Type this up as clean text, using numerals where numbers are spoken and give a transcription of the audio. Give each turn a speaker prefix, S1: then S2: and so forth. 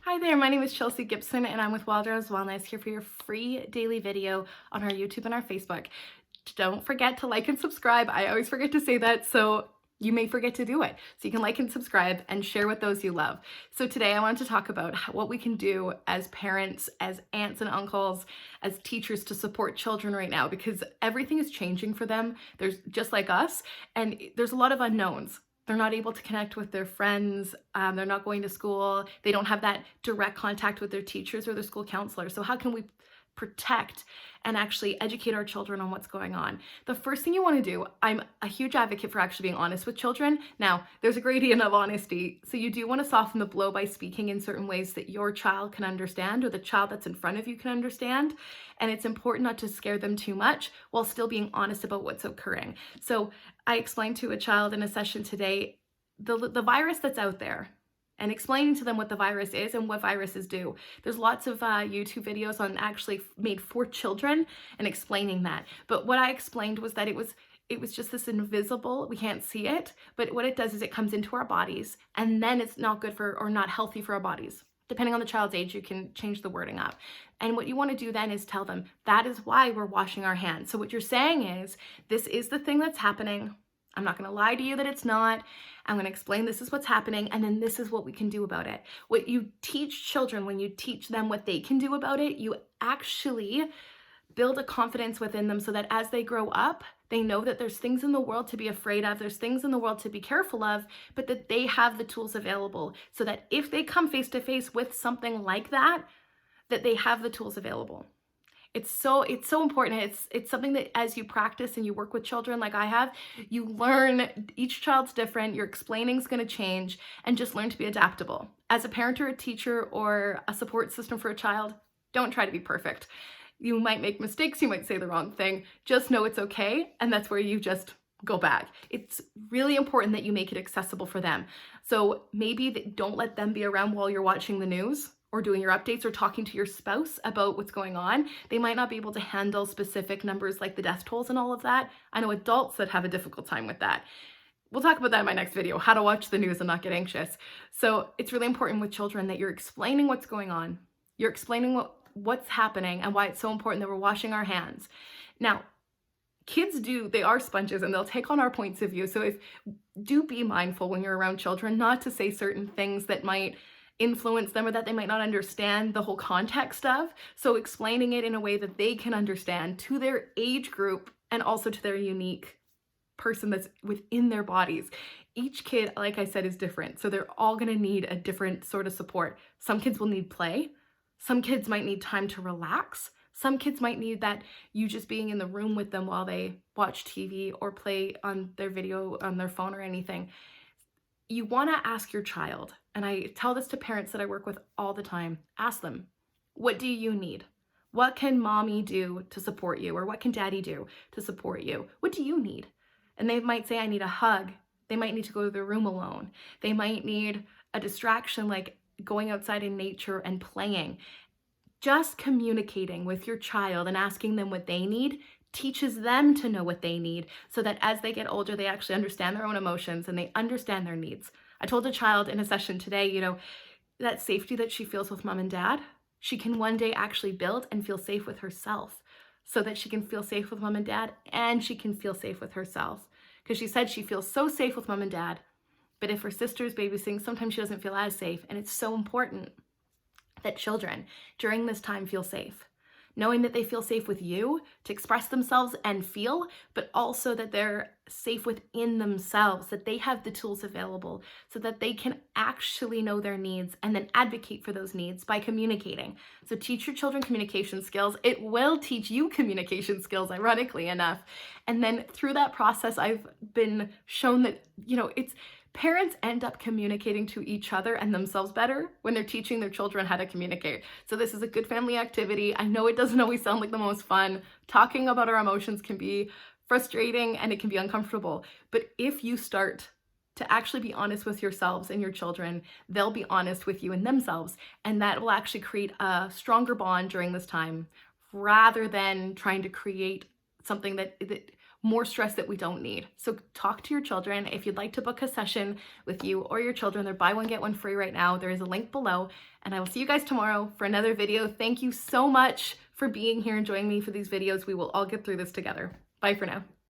S1: Hi there, my name is Chelsea Gibson and I'm with Wildrose Wellness here for your free daily video on our YouTube and our Facebook. Don't forget to like and subscribe. I always forget to say that, so you may forget to do it. So you can like and subscribe and share with those you love. So today I wanted to talk about what we can do as parents, as aunts and uncles, as teachers to support children right now, because everything is changing for them. There's just like us, and there's a lot of unknowns. They're not able to connect with their friends. They're not going to school. They don't have that direct contact with their teachers or their school counselor. So how can we protect and actually educate our children on what's going on? The first thing you want to do, I'm a huge advocate for actually being honest with children. Now, there's a gradient of honesty. So you do want to soften the blow by speaking in certain ways that your child can understand, or the child that's in front of you can understand. And it's important not to scare them too much while still being honest about what's occurring. So I explained to a child in a session today the virus that's out there, and explaining to them what the virus is and what viruses do. There's lots of YouTube videos on actually made for children and explaining that. But what I explained was that it was just this invisible, we can't see it, but what it does is it comes into our bodies, and then it's not good for, or not healthy for our bodies. Depending on the child's age, you can change the wording up. And what you want to do then is tell them, that is why we're washing our hands. So what you're saying is, this is the thing that's happening. I'm not going to lie to you that it's not. I'm going to explain this is what's happening, and then this is what we can do about it. What you teach children, when you teach them what they can do about it, you actually build a confidence within them so that as they grow up, they know that there's things in the world to be afraid of, there's things in the world to be careful of, but that they have the tools available so that if they come face to face with something like that, that they have the tools available. It's so important. It's something that as you practice and you work with children like I have, you learn. Each child's different, your explaining is going to change, and just learn to be adaptable. As a parent or a teacher or a support system for a child, don't try to be perfect. You might make mistakes, you might say the wrong thing. Just know it's okay, and that's where you just go back. It's really important that you make it accessible for them. So maybe don't let them be around while you're watching the news or doing your updates or talking to your spouse about what's going on. They might not be able to handle specific numbers like the death tolls and all of that. I know adults that have a difficult time with that. We'll talk about that in my next video, how to watch the news and not get anxious. So it's really important with children that you're explaining what's going on. You're explaining what's happening and why it's so important that we're washing our hands. Now, kids they are sponges and they'll take on our points of view. So do be mindful when you're around children not to say certain things that might influence them or that they might not understand the whole context of. So explaining it in a way that they can understand to their age group and also to their unique person that's within their bodies. Each kid, like I said, is different. So they're all going to need a different sort of support. Some kids will need play. Some kids might need time to relax. Some kids might need that you just being in the room with them while they watch TV or play on their video on their phone or anything. You want to ask your child, and I tell this to parents that I work with all the time, ask them, what do you need? What can mommy do to support you? Or what can daddy do to support you? What do you need? And they might say, I need a hug. They might need to go to their room alone. They might need a distraction like going outside in nature and playing. Just communicating with your child and asking them what they need teaches them to know what they need, so that as they get older, they actually understand their own emotions and they understand their needs. I told a child in a session today, that safety that she feels with mom and dad, she can one day actually build and feel safe with herself, so that she can feel safe with mom and dad and she can feel safe with herself. Because she said she feels so safe with mom and dad, but if her sister's babysitting, sometimes she doesn't feel as safe. And it's so important that children during this time feel safe. Knowing that they feel safe with you to express themselves and feel, but also that they're safe within themselves, that they have the tools available so that they can actually know their needs and then advocate for those needs by communicating. So teach your children communication skills. It will teach you communication skills, ironically enough. And then through that process, I've been shown that, parents end up communicating to each other and themselves better when they're teaching their children how to communicate. So this is a good family activity. I know it doesn't always sound like the most fun. Talking about our emotions can be frustrating and it can be uncomfortable. But if you start to actually be honest with yourselves and your children, they'll be honest with you and themselves. And that will actually create a stronger bond during this time, rather than trying to create something that more stress that we don't need. So talk to your children. If you'd like to book a session with you or your children, they're buy one, get one free right now. There is a link below, and I will see you guys tomorrow for another video. Thank you so much for being here and joining me for these videos. We will all get through this together. Bye for now.